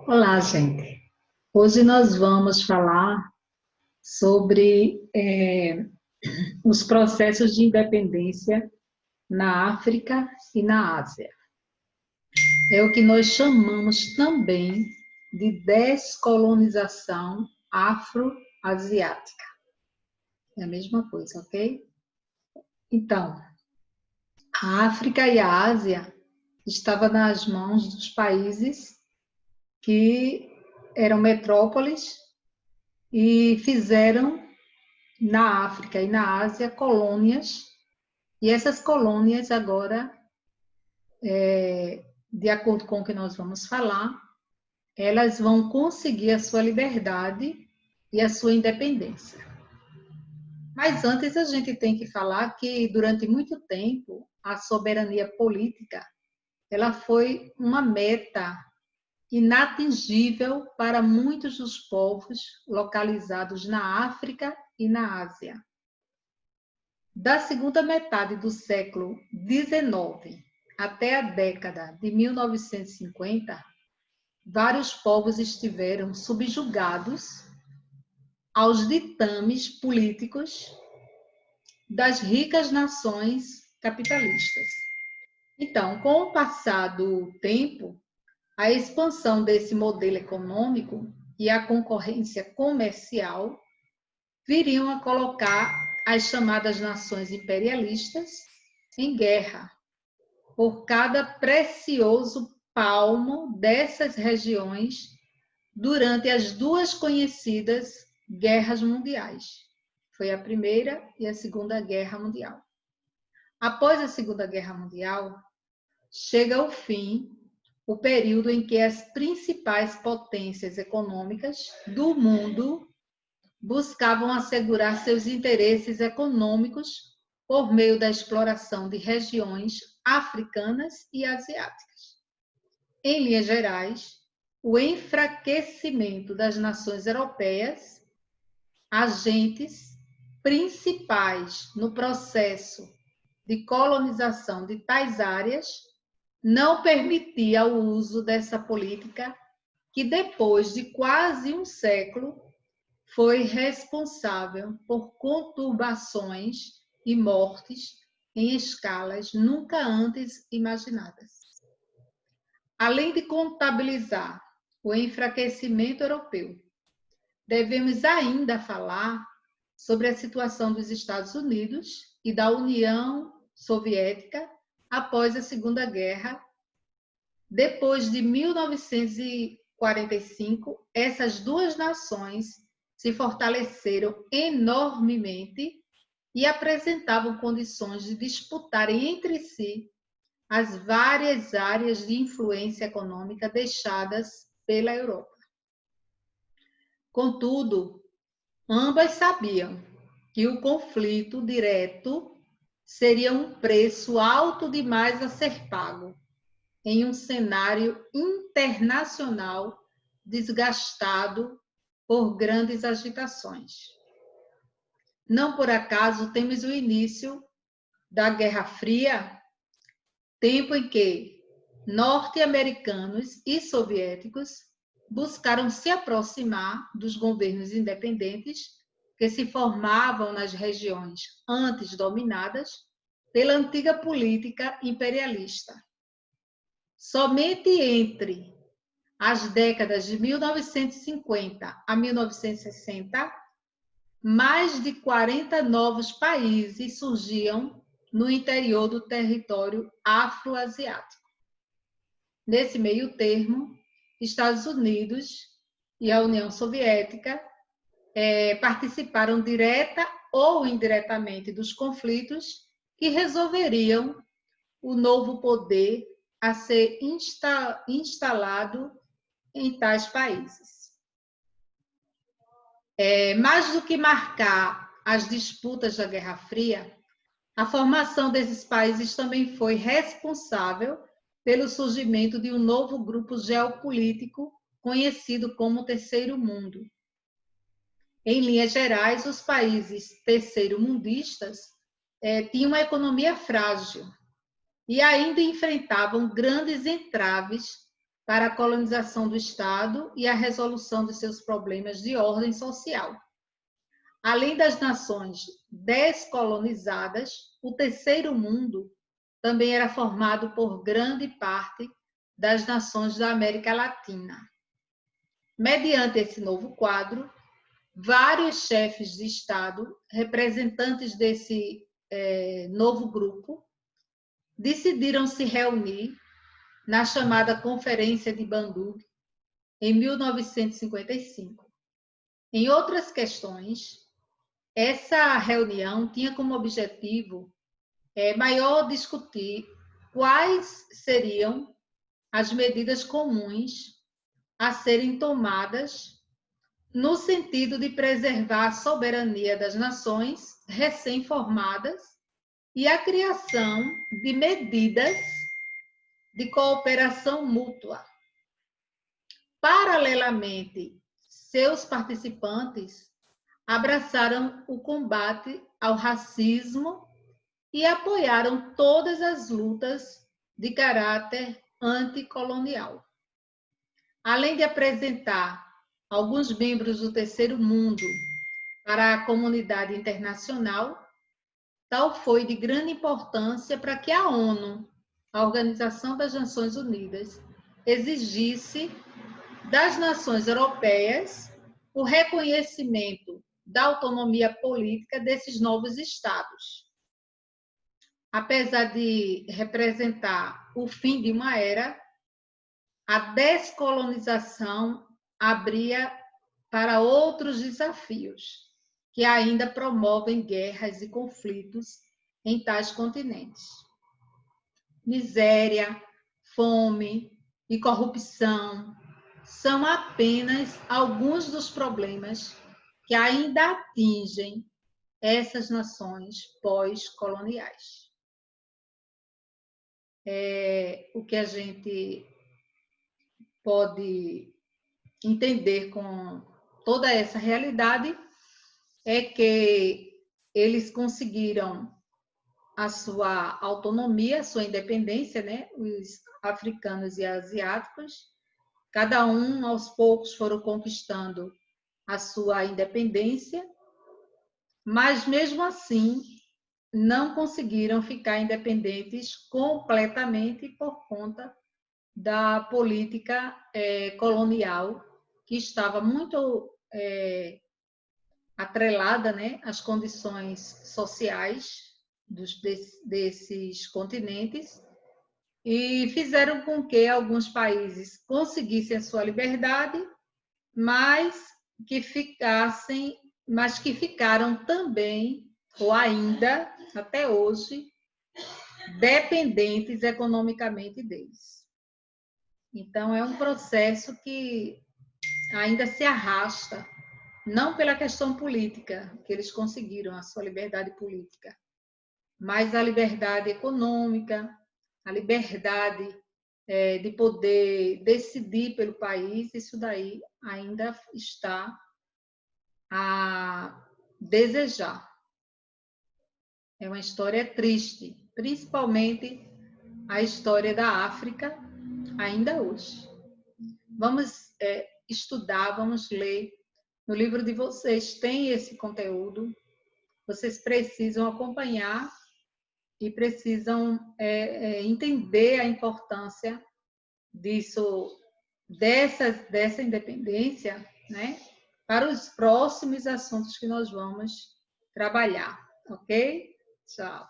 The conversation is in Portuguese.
Olá, gente. Hoje nós vamos falar sobre os processos de independência na África e na Ásia. É o que nós chamamos também de descolonização afro-asiática. É a mesma coisa, ok? Então, a África e a Ásia estavam nas mãos dos países que eram metrópoles e fizeram na África e na Ásia colônias, e essas colônias agora, de acordo com o que nós vamos falar, elas vão conseguir a sua liberdade e a sua independência. Mas antes a gente tem que falar que durante muito tempo a soberania política ela foi uma meta inatingível para muitos dos povos localizados na África e na Ásia. Da segunda metade do século XIX até a década de 1950, vários povos estiveram subjugados aos ditames políticos das ricas nações capitalistas. Então, com o passar do tempo, a expansão desse modelo econômico e a concorrência comercial viriam a colocar as chamadas nações imperialistas em guerra por cada precioso palmo dessas regiões durante as duas conhecidas guerras mundiais. Foi a Primeira e a Segunda Guerra Mundial. Após a Segunda Guerra Mundial, chega ao fim o período em que as principais potências econômicas do mundo buscavam assegurar seus interesses econômicos por meio da exploração de regiões africanas e asiáticas. Em linhas gerais, o enfraquecimento das nações europeias, agentes principais no processo de colonização de tais áreas, não permitia o uso dessa política que, depois de quase um século, foi responsável por conturbações e mortes em escalas nunca antes imaginadas. Além de contabilizar o enfraquecimento europeu, devemos ainda falar sobre a situação dos Estados Unidos e da União Soviética após a Segunda Guerra. Depois de 1945, essas duas nações se fortaleceram enormemente e apresentavam condições de disputarem entre si as várias áreas de influência econômica deixadas pela Europa. Contudo, ambas sabiam que o conflito direto seria um preço alto demais a ser pago em um cenário internacional desgastado por grandes agitações. Não por acaso temos o início da Guerra Fria, tempo em que norte-americanos e soviéticos buscaram se aproximar dos governos independentes que se formavam nas regiões antes dominadas pela antiga política imperialista. Somente entre as décadas de 1950 a 1960, mais de 40 novos países surgiam no interior do território afro-asiático. Nesse meio termo, Estados Unidos e a União Soviética participaram direta ou indiretamente dos conflitos que resolveriam o novo poder a ser instalado em tais países. Mais do que marcar as disputas da Guerra Fria, a formação desses países também foi responsável pelo surgimento de um novo grupo geopolítico conhecido como Terceiro Mundo. Em linhas gerais, os países terceiro-mundistas tinham uma economia frágil e ainda enfrentavam grandes entraves para a colonização do Estado e a resolução de seus problemas de ordem social. Além das nações descolonizadas, o Terceiro Mundo também era formado por grande parte das nações da América Latina. Mediante esse novo quadro, vários chefes de Estado, representantes desse novo grupo, decidiram se reunir na chamada Conferência de Bandung, em 1955. Em outras questões, essa reunião tinha como objetivo maior discutir quais seriam as medidas comuns a serem tomadas no sentido de preservar a soberania das nações recém-formadas e a criação de medidas de cooperação mútua. Paralelamente, seus participantes abraçaram o combate ao racismo e apoiaram todas as lutas de caráter anticolonial. Além de apresentar alguns membros do Terceiro Mundo para a comunidade internacional, tal foi de grande importância para que a ONU, a Organização das Nações Unidas, exigisse das nações europeias o reconhecimento da autonomia política desses novos estados. Apesar de representar o fim de uma era, a descolonização abria para outros desafios que ainda promovem guerras e conflitos em tais continentes. Miséria, fome e corrupção são apenas alguns dos problemas que ainda atingem essas nações pós-coloniais. O que a gente pode entender com toda essa realidade é que eles conseguiram a sua autonomia, a sua independência, né? Os africanos e asiáticos, cada um aos poucos foram conquistando a sua independência, mas mesmo assim não conseguiram ficar independentes completamente por conta da política colonial, que estava muito atrelada, né, às condições sociais desses continentes, e fizeram com que alguns países conseguissem a sua liberdade, mas que ficaram também, ou ainda, até hoje, dependentes economicamente deles. Então, é um processo que ainda se arrasta, não pela questão política, que eles conseguiram a sua liberdade política, mas a liberdade econômica, a liberdade de poder decidir pelo país, isso daí ainda está a desejar. É uma história triste, principalmente a história da África, ainda hoje. Vamos estudar, vamos ler. No livro de vocês tem esse conteúdo. Vocês precisam acompanhar e precisam entender a importância dessa independência, né, para os próximos assuntos que nós vamos trabalhar, ok? Tchau.